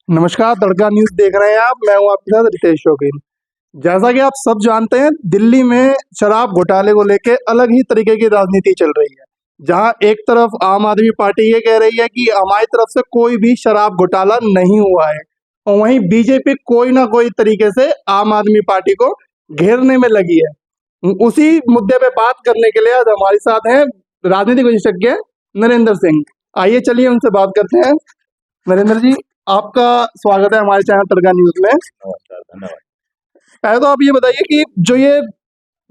नमस्कार, तड़का न्यूज़ देख रहे हैं आप। मैं हूं आपके साथ रितेश शौकीन। जैसा कि आप सब जानते हैं, दिल्ली में शराब घोटाले को लेके अलग ही तरीके की राजनीति चल रही है। जहां एक तरफ आम आदमी पार्टी ये कह रही है कि हमारी तरफ से कोई भी शराब घोटाला नहीं हुआ है, और वहीं बीजेपी कोई ना कोई तरीके से आम आदमी पार्टी को घेरने में लगी है। उसी मुद्दे पे बात करने के लिए आज हमारे साथ हैं राजनीतिक विशेषज्ञ नरेंद्र सिंह। आइए चलिए उनसे बात करते हैं। नरेंद्र जी, आपका स्वागत है हमारे चैनल तड़का न्यूज में। नमस्कार, धन्यवाद। पहले तो आप ये बताइए कि जो ये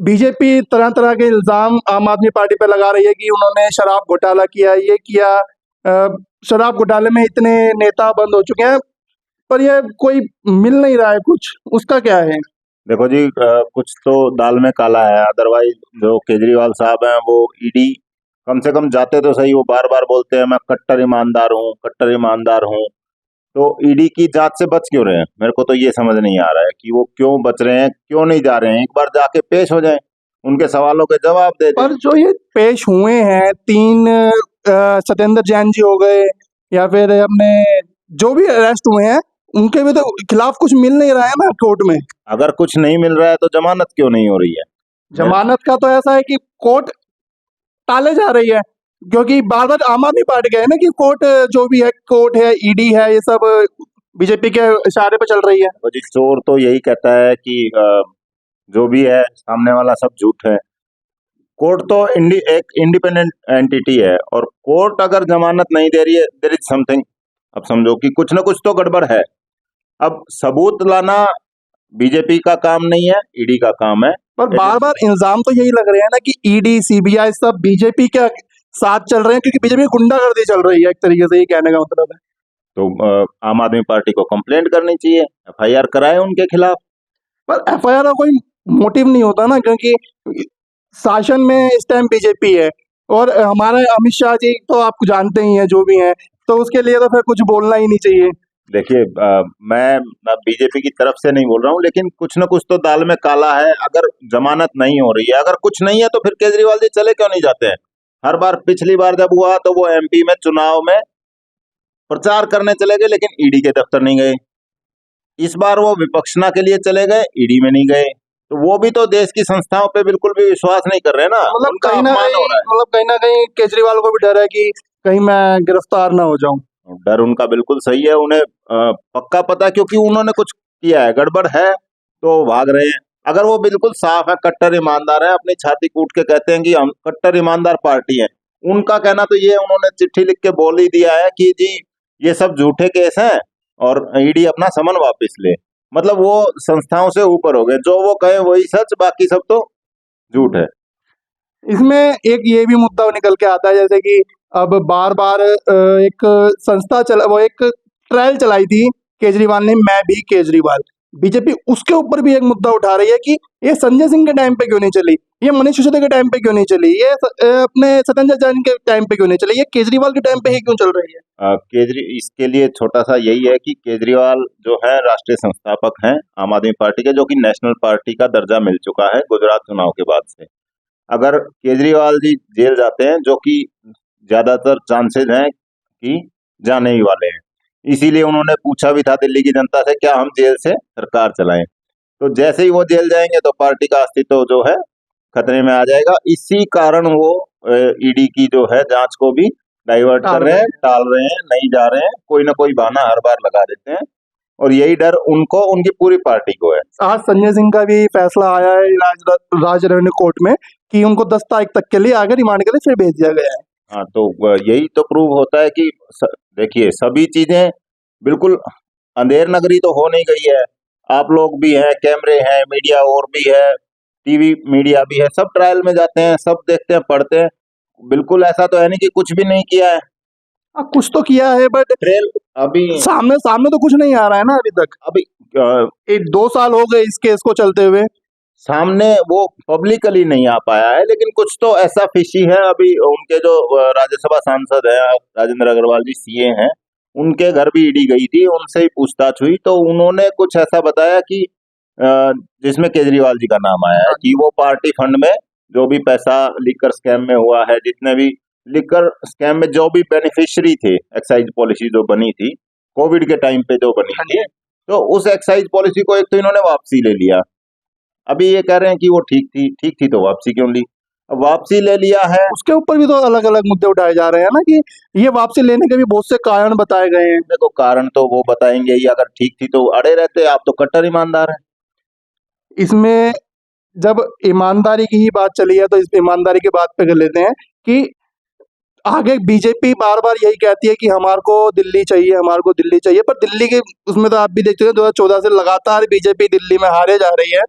बीजेपी तरह तरह के इल्जाम आम आदमी पार्टी पे लगा रही है कि उन्होंने शराब घोटाला किया, ये किया, शराब घोटाले में इतने नेता बंद हो चुके हैं, पर ये कोई मिल नहीं रहा है कुछ, उसका क्या है? देखो जी, कुछ तो दाल में काला है। अदरवाइज जो केजरीवाल साहब हैं वो ईडी कम से कम जाते तो सही। वो बार बार बोलते हैं मैं कट्टर ईमानदार हूँ, कट्टर ईमानदार हूँ। तो ईडी की जांच से बच क्यों रहे हैं? मेरे को तो ये समझ नहीं आ रहा है कि वो क्यों बच रहे हैं, क्यों नहीं जा रहे हैं। एक बार जाके पेश हो जाएं, उनके सवालों के जवाब दे दें। पर जो ये पेश हुए हैं तीन, सत्येंद्र जैन जी हो गए, या फिर अपने जो भी अरेस्ट हुए हैं, उनके भी तो खिलाफ कुछ मिल नहीं रहा है ना कोर्ट में। अगर कुछ नहीं मिल रहा है तो जमानत क्यों नहीं हो रही है? जमानत का तो ऐसा है कि कोर्ट टाले जा रही है, क्योंकि बार बार आम आदमी पार्टी का है ना कि कोर्ट, जो भी है कोर्ट है, ईडी है, ये सब बीजेपी के इशारे पे चल रही है। तो जी, चोर तो यही कहता है कि जो भी है सामने वाला सब झूठ है। कोर्ट तो एक इंडिपेंडेंट एंटिटी है, और कोर्ट अगर जमानत नहीं दे रही है, देयर इज समथिंग। अब समझो कि कुछ ना कुछ तो गड़बड़ है। अब सबूत लाना बीजेपी का काम नहीं है, ईडी का काम है। पर बार बार इल्जाम तो यही लग रहे हैं ना कि ईडी सीबीआई सब बीजेपी के साथ चल रहे हैं, क्योंकि बीजेपी गुंडागर्दी चल रही है, एक तरीके से ये कहने का मतलब है। तो आम आदमी पार्टी को कंप्लेंट करनी चाहिए, एफआईआर कराए उनके खिलाफ। पर एफआईआर का कोई मोटिव नहीं होता ना, क्योंकि शासन में इस टाइम बीजेपी है, और हमारे अमित शाह जी तो आप जानते ही हैं जो भी हैं, तो उसके लिए तो फिर कुछ बोलना ही नहीं चाहिए। देखिए, मैं बीजेपी की तरफ से नहीं बोल रहा हूँ, लेकिन कुछ ना कुछ तो दाल में काला है। अगर जमानत नहीं हो रही है, अगर कुछ नहीं है, तो फिर केजरीवाल जी चले क्यों नहीं जाते हैं? हर बार, पिछली बार जब हुआ तो वो एमपी में चुनाव में प्रचार करने चले गए, लेकिन ईडी के दफ्तर नहीं गए। इस बार वो विपक्षना के लिए चले गए, ईडी में नहीं गए। तो वो भी तो देश की संस्थाओं पे बिल्कुल भी विश्वास नहीं कर रहे ना। मतलब उनका कहीं ना अपमान कहीं हो रहा है। मतलब कहीं ना कहीं केजरीवाल को भी डर है कि कहीं मैं गिरफ्तार ना हो जाऊं। डर उनका बिल्कुल सही है। उन्हें पक्का पता है, क्योंकि उन्होंने कुछ किया है, गड़बड़ है, तो भाग रहे हैं। अगर वो बिल्कुल साफ है, कट्टर ईमानदार है, अपनी छाती कूट के कहते हैं कि हम कट्टर ईमानदार पार्टी है, उनका कहना तो ये, उन्होंने चिट्ठी लिख के बोल ही दिया है कि जी ये सब झूठे केस हैं और ईडी अपना समन वापस ले। मतलब वो संस्थाओं से ऊपर हो गए, जो वो कहे वही सच, बाकी सब तो झूठ है। इसमें एक ये भी मुद्दा निकल के आता है, जैसे कि अब बार बार एक संस्था चला, वो एक ट्रायल चलाई थी केजरीवाल ने, मैं भी केजरीवाल। बीजेपी उसके ऊपर भी एक मुद्दा उठा रही है कि ये संजय सिंह के टाइम पे क्यों नहीं चली, ये मनीष सिसोदिया के टाइम पे क्यों नहीं चली, ये अपने सत्येंद्र जैन के टाइम पे क्यों नहीं चली, ये केजरीवाल के टाइम पे ही क्यों चल रही है? इसके लिए छोटा सा यही है कि केजरीवाल जो है राष्ट्रीय संस्थापक हैं आम आदमी पार्टी के, जो कि नेशनल पार्टी का दर्जा मिल चुका है गुजरात चुनाव के बाद से। अगर केजरीवाल जी जेल जाते हैं, जो कि ज्यादातर चांसेस हैं कि जाने ही वाले हैं, इसीलिए उन्होंने पूछा भी था दिल्ली की जनता से, क्या हम जेल से सरकार चलाएं। तो जैसे ही वो जेल जाएंगे तो पार्टी का अस्तित्व जो है खतरे में आ जाएगा। इसी कारण वो ईडी की जो है जांच को भी डाइवर्ट कर रहे हैं, टाल रहे हैं, नहीं जा रहे हैं, कोई ना कोई बहाना हर बार लगा देते हैं। और यही डर उनको, उनकी पूरी पार्टी को है। आज संजय सिंह का भी फैसला आया है राज रेवेन्यू कोर्ट में कि उनको 10 तारीख तक के लिए आगे रिमांड के लिए फिर भेज दिया गया है। हाँ, तो यही तो प्रूव होता है कि देखिए, सभी चीजें बिल्कुल अंधेर नगरी तो हो नहीं गई है। आप लोग भी हैं, कैमरे हैं, मीडिया और भी है, टीवी मीडिया भी है, सब ट्रायल में जाते हैं, सब देखते हैं, पढ़ते हैं। बिल्कुल ऐसा तो है नहीं कि कुछ भी नहीं किया है। कुछ तो किया है, बट ट्रेल अभी सामने सामने तो कुछ नहीं आ रहा है ना अभी तक। अभी अ, 2 साल हो गए इस केस को चलते हुए। सामने वो पब्लिकली नहीं आ पाया है, लेकिन कुछ तो ऐसा फिशी है। अभी उनके जो राज्यसभा सांसद है राजेंद्र अग्रवाल जी, सीए हैं, उनके घर भी ईडी गई थी, उनसे ही पूछताछ हुई, तो उन्होंने कुछ ऐसा बताया कि जिसमें केजरीवाल जी का नाम आया है कि वो पार्टी फंड में जो भी पैसा लिकर स्कैम में हुआ है, जितने भी लिकर स्कैम में जो भी बेनिफिशियरी थे, एक्साइज पॉलिसी जो बनी थी, कोविड के टाइम पे जो बनी थी, तो उस एक्साइज पॉलिसी को एक तो इन्होंने वापसी ले लिया। अभी ये कह रहे हैं कि वो ठीक थी तो वापसी क्यों ली? अब वापसी ले लिया है, उसके ऊपर भी तो अलग अलग मुद्दे उठाए जा रहे हैं ना कि ये वापसी लेने के भी बहुत से कारण बताए गए हैं। देखो कारण तो वो बताएंगे ही, अगर ठीक थी तो अड़े रहते, आप तो कट्टर ईमानदार हैं। इसमें जब ईमानदारी की ही बात चली है तो इस ईमानदारी की बात पे कर लेते हैं कि आगे बीजेपी बार बार यही कहती है कि हमारे को दिल्ली चाहिए, हमारे को दिल्ली चाहिए, पर दिल्ली के उसमें तो आप भी देखते हो 2014 से लगातार बीजेपी दिल्ली में हारे जा रही है,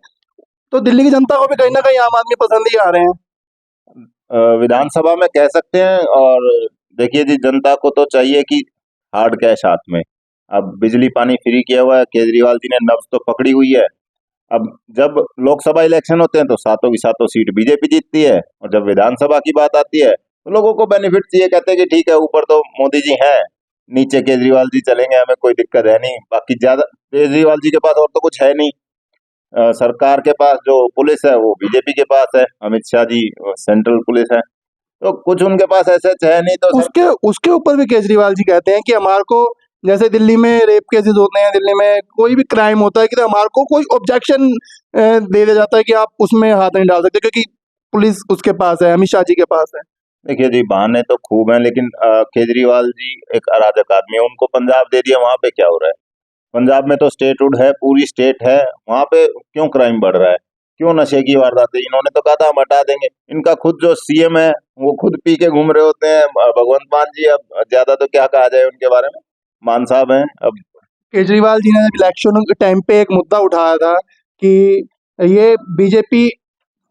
तो दिल्ली की जनता को भी कहीं ना कहीं आम आदमी पसंद ही आ रहे हैं। विधानसभा में कह सकते हैं। और देखिए जी, जनता को तो चाहिए कि हार्ड कैश हाथ में। अब बिजली पानी फ्री किया हुआ है, केजरीवाल जी ने नब्ज तो पकड़ी हुई है। अब जब लोकसभा इलेक्शन होते हैं तो सातों की सातों सीट बीजेपी जीतती है, और जब विधानसभा की बात आती है तो लोगों को बेनिफिट चाहिए। कहते हैं कि ठीक है, ऊपर तो मोदी जी हैं, नीचे केजरीवाल जी चलेंगे, हमें कोई दिक्कत है नहीं। बाकी ज्यादा केजरीवाल जी के पास और तो कुछ है नहीं। सरकार के पास जो पुलिस है वो बीजेपी के पास है, अमित शाह जी सेंट्रल पुलिस है, तो कुछ उनके पास ऐसे है नहीं। तो उसके उसके ऊपर भी केजरीवाल जी कहते हैं कि हमारे को, जैसे दिल्ली में रेप केसेस होते हैं, दिल्ली में कोई भी क्राइम होता है कि तो हमारे को कोई ऑब्जेक्शन दे दिया जाता है कि आप उसमें हाथ नहीं डाल सकते क्योंकि पुलिस उसके पास है, अमित शाह जी के पास है। देखिए जी, बहाने तो खूब हैं, लेकिन केजरीवाल जी एक अराजक आदमी है। उनको पंजाब दे दिया, वहां पे क्या हो रहा है? पंजाब में तो स्टेटहुड है, पूरी स्टेट है, वहां पे क्यों क्राइम बढ़ रहा है? क्यों नशे की वारदातें? इन्होंने तो कहा था हम हटा देंगे। इनका खुद जो सीएम है वो खुद पी के घूम रहे होते हैं, भगवंत मान जी। अब ज्यादा तो क्या कहा जाए उनके बारे में, मान साहब हैं अब। केजरीवाल जी ने जब इलेक्शन के टाइम पे एक मुद्दा उठाया था कि ये बीजेपी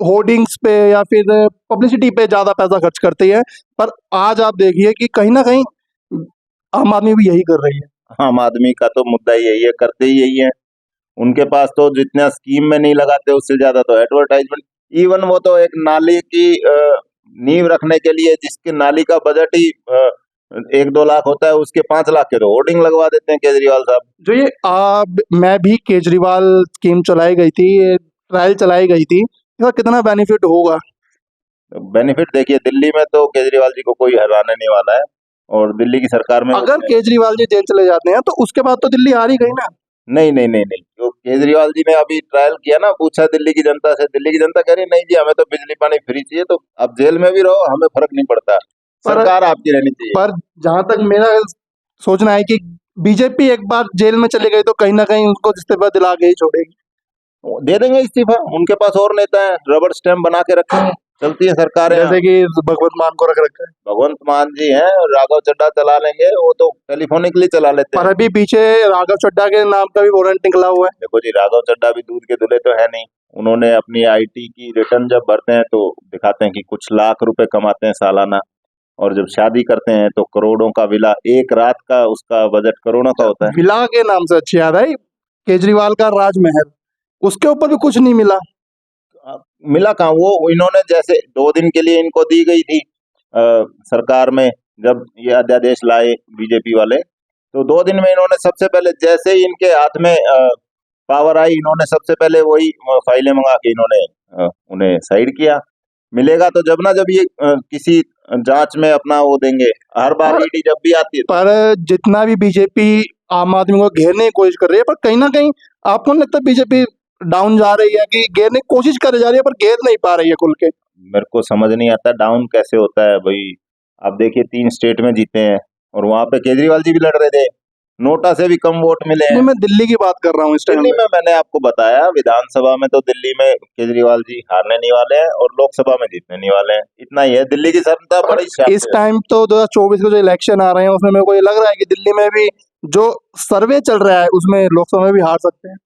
होर्डिंग्स पे या फिर पब्लिसिटी पे ज्यादा पैसा खर्च करती है, पर आज आप देखिए कि कहीं ना कहीं आम आदमी भी यही कर रही है। आम आदमी का तो मुद्दा ही यही है, करते ही यही है। उनके पास तो जितना स्कीम में नहीं लगाते उससे ज्यादा तो एडवर्टाइजमेंट। इवन वो तो एक नाली की नींव रखने के लिए, जिसके नाली का बजट ही 1-2 लाख होता है, उसके 5 लाख के तो होर्डिंग लगवा देते हैं केजरीवाल साहब। जो ये मैं भी केजरीवाल स्कीम चलाई गई थी, ये ट्रायल चलाई गई थी, इसका कितना बेनिफिट होगा? बेनिफिट देखिए, दिल्ली में तो केजरीवाल जी को कोई हराने नहीं वाला है, और दिल्ली की सरकार में अगर केजरीवाल जी जेल चले जाते हैं तो उसके बाद तो दिल्ली हार ही गई ना। नहीं नहीं नहीं नहीं, जो केजरीवाल जी ने अभी ट्रायल किया ना, पूछा दिल्ली की जनता से, दिल्ली की जनता कह रही नहीं जी, हमें तो बिजली पानी फ्री चाहिए, तो अब जेल में भी रहो, हमें फर्क नहीं पड़ता, पर सरकार आपकी रहनी चाहिए। पर जहां तक मेरा सोचना है कि बीजेपी एक बार जेल में चले गई तो कहीं ना कहीं उनको इस्तीफा दिला के ही छोड़ेगी। वो दे देंगे इस्तीफा, उनके पास और नेता है, रबड़ स्टैम्प बना के रखेंगे, चलती है सरकारें। जैसे कि भगवंत मान को रख रखा है। भगवंत मान जी हैं, और राघव चड्ढा चला लेंगे, वो तो टेलीफोनिकली चला लेते पर हैं। अभी पीछे राघव चड्ढा के नाम का भी वारंट निकला हुआ है। देखो जी, राघव चड्ढा भी दूध के दूल्हे तो है नहीं। उन्होंने अपनी आईटी की रिटर्न जब भरते हैं तो दिखाते हैं कि कुछ लाख रुपए कमाते हैं सालाना, और जब शादी करते हैं तो करोड़ों का विला, एक रात का उसका बजट करोड़ों का होता है। विला के नाम से अच्छी याद आई, केजरीवाल का राजमहल, उसके ऊपर भी कुछ नहीं मिला। मिला कहाँ? वो इन्होंने जैसे 2 दिन के लिए इनको दी गई थी सरकार में, जब ये अध्यादेश लाए बीजेपी वाले, तो 2 दिन में इन्होंने सबसे पहले, जैसे ही इनके हाथ में पावर आई, इन्होंने सबसे पहले वही फाइलें मंगा के इन्होंने उन्हें साइड किया। मिलेगा तो जब ना, जब ये किसी जांच में अपना वो देंगे। हर बार पर ईडी जब भी आती है पर जितना भी बीजेपी आम आदमी को घेरने की कोशिश कर रही है, पर कहीं ना कहीं आपको नहीं लगता बीजेपी डाउन जा रही है कि घेरने की कोशिश कर जा रही है पर घेर नहीं पा रही है खुल के? मेरे को समझ नहीं आता डाउन कैसे होता है भाई। आप देखिए, 3 स्टेट में जीते हैं, और वहां पे केजरीवाल जी भी लड़ रहे थे, नोटा से भी कम वोट मिले हैं। नहीं, मैं दिल्ली की बात कर रहा हूँ इस टाइम दिल्ली में। में मैंने आपको बताया, विधानसभा में तो दिल्ली में केजरीवाल जी हारने नहीं वाले हैं, और लोकसभा में जीतने नहीं वाले हैं। इतना ही है, दिल्ली की जनता पर बड़ी इस शांत है। टाइम तो 2024 के जो इलेक्शन आ रहे हैं उसमें मेरे को ये लग रहा है कि दिल्ली में भी जो सर्वे चल रहा है उसमें लोकसभा में भी हार सकते हैं।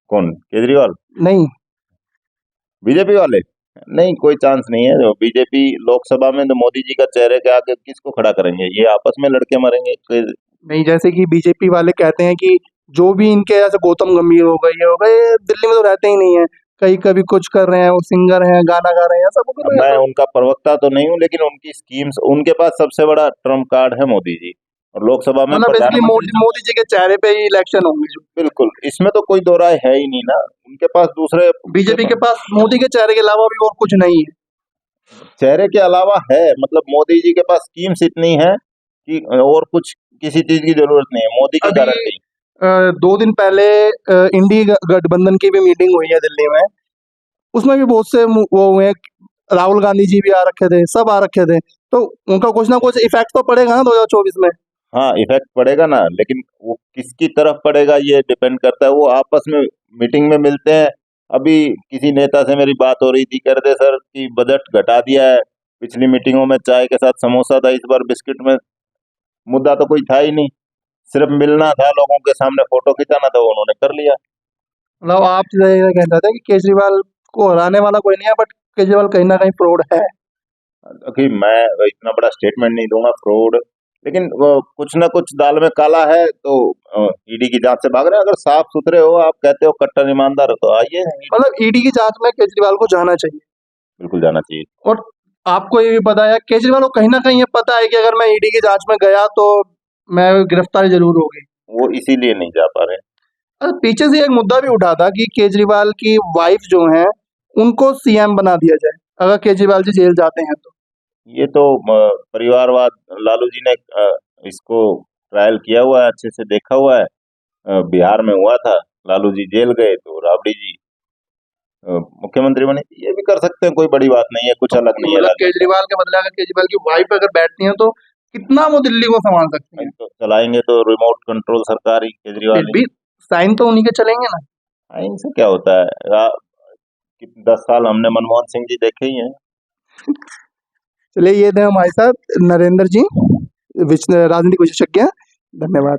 कौन? केजरीवाल? नहीं, बीजेपी वाले? नहीं, कोई चांस नहीं है। जो बीजेपी लोकसभा में, तो मोदी जी का चेहरे के आगे किसको खड़ा करेंगे? ये आपस में लड़के मरेंगे। नहीं, जैसे कि बीजेपी वाले कहते हैं कि जो भी इनके जैसे गौतम गंभीर हो गए, ये हो गए, ये दिल्ली में तो रहते ही नहीं है, कहीं कभी कुछ कर रहे हैं, वो सिंगर हैं, गाना गा रहे हैं, सब अब मैं उनका प्रवक्ता तो नहीं हूँ, लेकिन उनकी स्कीम्स, उनके पास सबसे बड़ा ट्रम्प कार्ड है मोदी जी, और लोकसभा में मतलब बेसिकली प्रधानमंत्री। मोदी जी के चेहरे पे ही इलेक्शन होंगे। जो बिल्कुल, इसमें तो कोई दो राय है ही नहीं ना। उनके पास दूसरे बीजेपी के पास मोदी के चेहरे के अलावा भी और कुछ नहीं है। चेहरे के अलावा है, मतलब मोदी जी के पास स्कीम्स इतनी हैं कि और कुछ किसी चीज की जरूरत नहीं है, मोदी की अभी गारंटी। 2 दिन पहले इंडी गठबंधन की भी मीटिंग हुई है दिल्ली में। उसमें भी बहुत से वो हुए हैं, राहुल गांधी जी भी आ रखे थे, सब आ रखे थे। तो उनका कुछ ना कुछ इफेक्ट तो पड़ेगा ना 2024 में। हाँ, इफेक्ट पड़ेगा ना, लेकिन वो किसकी तरफ पड़ेगा ये डिपेंड करता है। वो आपस में मीटिंग में मिलते हैं। अभी किसी नेता से मेरी बात हो रही थी, कह रहे थे सर कि बजट घटा दिया है, पिछली मीटिंगों में चाय के साथ समोसा था, इस बार बिस्किट में। मुद्दा तो कोई था ही नहीं, सिर्फ मिलना था, लोगों के सामने फोटो खिंचाना था, वो उन्होंने कर लिया। मतलब आप ये कहना चाहते हैं कि केजरीवाल को हराने वाला कोई नहीं है, बट केजरीवाल कहीं ना कहीं फ्रॉड है। कि मैं इतना बड़ा स्टेटमेंट नहीं दूंगा फ्रॉड, लेकिन वो कुछ ना कुछ दाल में काला है, तो ईडी की जांच से भाग रहे हैं। अगर साफ सुथरे हो, आप कहते हो कट्टर ईमानदार हो, तो आइए, मतलब ईडी की जांच में केजरीवाल को जाना चाहिए। बिल्कुल जाना चाहिए। और आपको ये भी पता है, केजरीवाल को कहीं ना कहीं ये पता है कि अगर मैं ईडी की जांच में गया तो मैं गिरफ्तारी जरूर होगी। वो इसीलिए नहीं जा पा रहे। और पीछे से एक मुद्दा भी उठा था कि केजरीवाल की वाइफ जो है उनको सीएम बना दिया जाए अगर केजरीवाल जी जेल जाते हैं तो। ये तो परिवारवाद, लालू जी ने इसको ट्रायल किया हुआ है, अच्छे से देखा हुआ है। बिहार में हुआ था, लालू जी जेल गए तो राबड़ी जी मुख्यमंत्री बने। ये भी कर सकते हैं, कोई बड़ी बात नहीं है, कुछ अलग नहीं है मतलब राजनीति। केजरीवाल के बदले अगर केजरीवाल की वाइफ अगर बैठती हैं तो कितना वो दिल्ली को संभाल सकती हैं। तो चलाएंगे तो रिमोट कंट्रोल सरकार ही केजरीवाल फिर ही। भी साइन तो उन्हीं के चलेंगे ना। हाँ, इनसे क्या होता है। 10 साल हमने मनमोहन सिंह जी देखे ही हैं। चलिए, ये थे हमारे साथ नरेंद्र जी, राजनीतिक विशेषज्ञ। धन्यवाद।